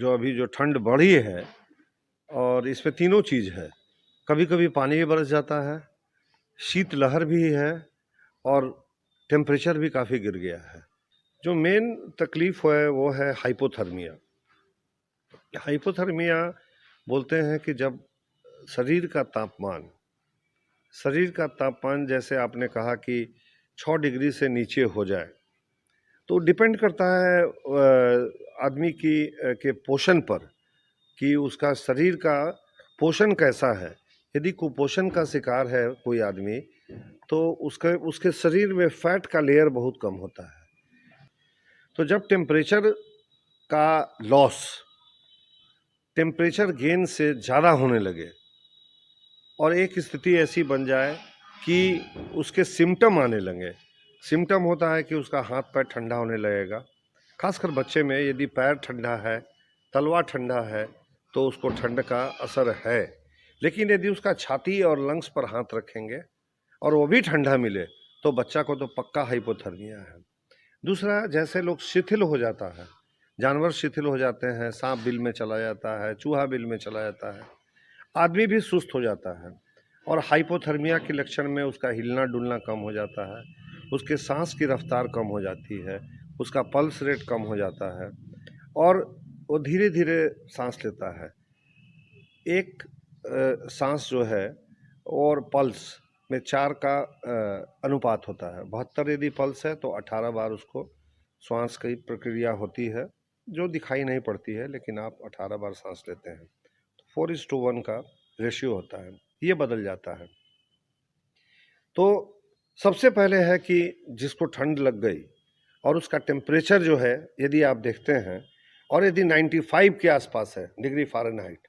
जो अभी जो ठंड बढ़ी है और इसमें तीनों चीज़ है। कभी कभी पानी भी बरस जाता है, शीतलहर भी है और टेम्परेचर भी काफ़ी गिर गया है। जो मेन तकलीफ है वो है हाइपोथर्मिया। हाइपोथर्मिया बोलते हैं कि जब शरीर का तापमान जैसे आपने कहा कि 6 डिग्री से नीचे हो जाए, तो डिपेंड करता है आदमी के पोषण पर कि उसका शरीर का पोषण कैसा है। यदि कुपोषण का शिकार है कोई आदमी, तो उसके उसके शरीर में फैट का लेयर बहुत कम होता है। तो जब टेम्परेचर गेन से ज़्यादा होने लगे और एक स्थिति ऐसी बन जाए कि उसके सिम्टम आने लगे। सिम्टम होता है कि उसका हाथ पैर ठंडा होने लगेगा, खासकर बच्चे में। यदि पैर ठंडा है, तलवा ठंडा है, तो उसको ठंड का असर है। लेकिन यदि उसका छाती और लंग्स पर हाथ रखेंगे और वो भी ठंडा मिले, तो बच्चा को तो पक्का हाइपोथर्मिया है। दूसरा, जैसे लोग शिथिल हो जाता है, जानवर शिथिल हो जाते हैं, सांप बिल में चला जाता है, चूहा बिल में चला जाता है, आदमी भी सुस्त हो जाता है। और हाइपोथर्मिया के लक्षण में उसका हिलना डुलना कम हो जाता है, उसके सांस की रफ्तार कम हो जाती है, उसका पल्स रेट कम हो जाता है और वो धीरे धीरे सांस लेता है। एक सांस जो है और पल्स में 4 का अनुपात होता है। 72 यदि पल्स है तो 18 बार उसको श्वास की प्रक्रिया होती है, जो दिखाई नहीं पड़ती है, लेकिन आप 18 बार सांस लेते हैं। 4:1 का रेशियो होता है, ये बदल जाता है। तो सबसे पहले है कि जिसको ठंड लग गई और उसका टेम्परेचर जो है, यदि आप देखते हैं, और यदि 95 के आसपास है डिग्री फ़ारेनहाइट,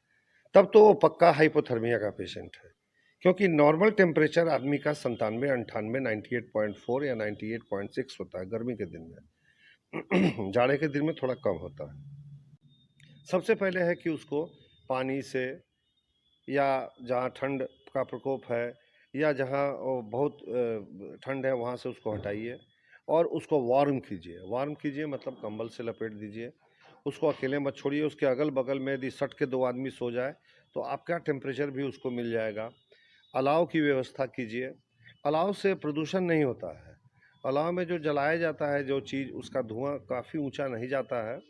तब तो वो पक्का हाइपोथर्मिया का पेशेंट है। क्योंकि नॉर्मल टेम्परेचर आदमी का 97, 98, 98.4 या 98.6 होता है गर्मी के दिन में। जाड़े के दिन में थोड़ा कम होता है। सबसे पहले है कि उसको पानी से, या जहाँ ठंड का प्रकोप है, या जहाँ बहुत ठंड है, वहाँ से उसको हटाइए और उसको वार्म कीजिए। मतलब कंबल से लपेट दीजिए। उसको अकेले मत छोड़िए। उसके अगल बगल में यदि सट के 2 आदमी सो जाए, तो आपका टेम्परेचर भी उसको मिल जाएगा। अलाव की व्यवस्था कीजिए। अलाव से प्रदूषण नहीं होता है। अलाव में जो जलाया जाता है जो चीज़, उसका धुआं काफ़ी ऊंचा नहीं जाता है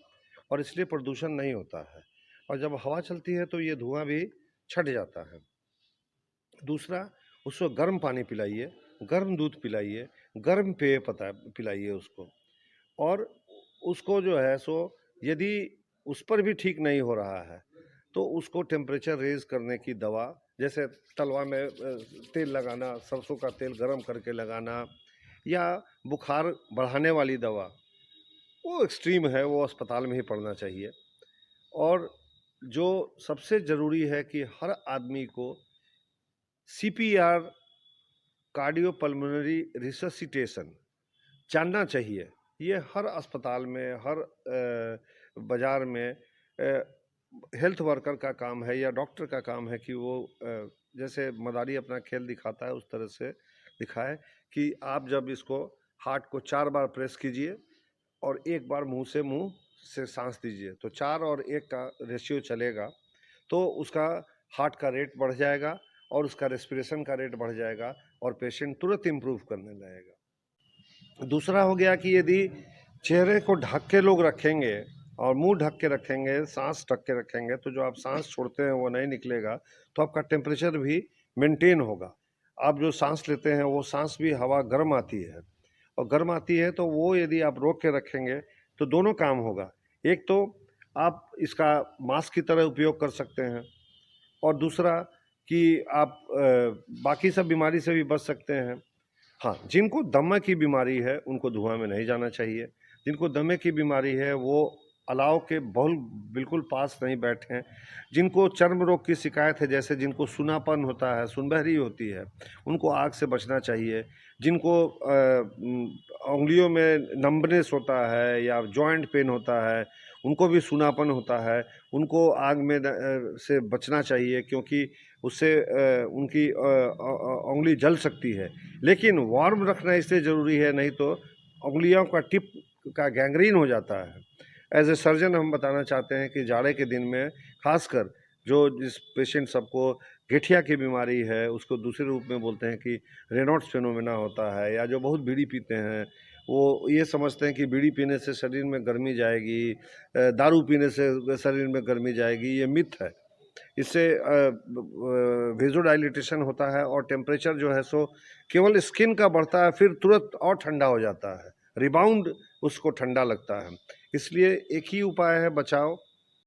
और इसलिए प्रदूषण नहीं होता है। और जब हवा चलती है तो ये धुआं भी छट जाता है। दूसरा, उसको गर्म पानी पिलाइए, गर्म दूध पिलाइए, गर्म पेय पिलाइए उसको। और उसको जो है सो, यदि उस पर भी ठीक नहीं हो रहा है, तो उसको टेम्परेचर रेज़ करने की दवा, जैसे तलवा में तेल लगाना, सरसों का तेल गरम करके लगाना, या बुखार बढ़ाने वाली दवा, वो एक्सट्रीम है, वो अस्पताल में ही पड़ना चाहिए। और जो सबसे ज़रूरी है कि हर आदमी को सीपीआर, कार्डियोपल्मोनरी रिससिटेशन, जानना चाहिए। ये हर अस्पताल में, हर बाज़ार में हेल्थ वर्कर का काम है या डॉक्टर का काम है कि वो जैसे मदारी अपना खेल दिखाता है, उस तरह से दिखाए कि आप जब इसको हार्ट को 4 बार प्रेस कीजिए और 1 बार मुंह से सांस दीजिए, तो 4 और 1 का रेशियो चलेगा, तो उसका हार्ट का रेट बढ़ जाएगा और उसका रेस्पिरेशन का रेट बढ़ जाएगा और पेशेंट तुरंत इम्प्रूव करने लगेगा। दूसरा हो गया कि यदि चेहरे को ढक के लोग रखेंगे और मुंह ढक के रखेंगे, सांस ढक के रखेंगे, तो जो आप सांस छोड़ते हैं वो नहीं निकलेगा, तो आपका टेम्परेचर भी मेंटेन होगा। आप जो सांस लेते हैं वो सांस भी हवा गर्म आती है, और गर्म आती है तो वो यदि आप रोक के रखेंगे तो दोनों काम होगा। एक तो आप इसका मास्क की तरह उपयोग कर सकते हैं, और दूसरा कि आप बाकी सब बीमारी से भी बच सकते हैं। हाँ, जिनको दमा की बीमारी है उनको धुआं में नहीं जाना चाहिए। जिनको दमे की बीमारी है वो अलाव के बहुत बिल्कुल पास नहीं बैठें। जिनको चर्म रोग की शिकायत है, जैसे जिनको सूनापन होता है, सुनबहरी होती है, उनको आग से बचना चाहिए। जिनको उंगलियों में नंबनेस होता है या जॉइंट पेन होता है, उनको भी सूनापन होता है, उनको आग में से बचना चाहिए, क्योंकि उससे उनकी उंगली जल सकती है। लेकिन वार्म रखना इसलिए ज़रूरी है, नहीं तो उंगलियों का टिप का गैंग्रीन हो जाता है। एज ए सर्जन हम बताना चाहते हैं कि जाड़े के दिन में खासकर जिस पेशेंट सबको गठिया की बीमारी है, उसको दूसरे रूप में बोलते हैं कि रेनॉल्ड्स फिनोमेना होता है, या जो बहुत बीड़ी पीते हैं वो ये समझते हैं कि बीड़ी पीने से शरीर में गर्मी जाएगी, दारू पीने से शरीर में गर्मी जाएगी, ये मिथ है। इससे वेजोडाइलेटेशन होता है और टेम्परेचर जो है सो केवल स्किन का बढ़ता है, फिर तुरंत और ठंडा हो जाता है, रिबाउंड उसको ठंडा लगता है। इसलिए एक ही उपाय है बचाव,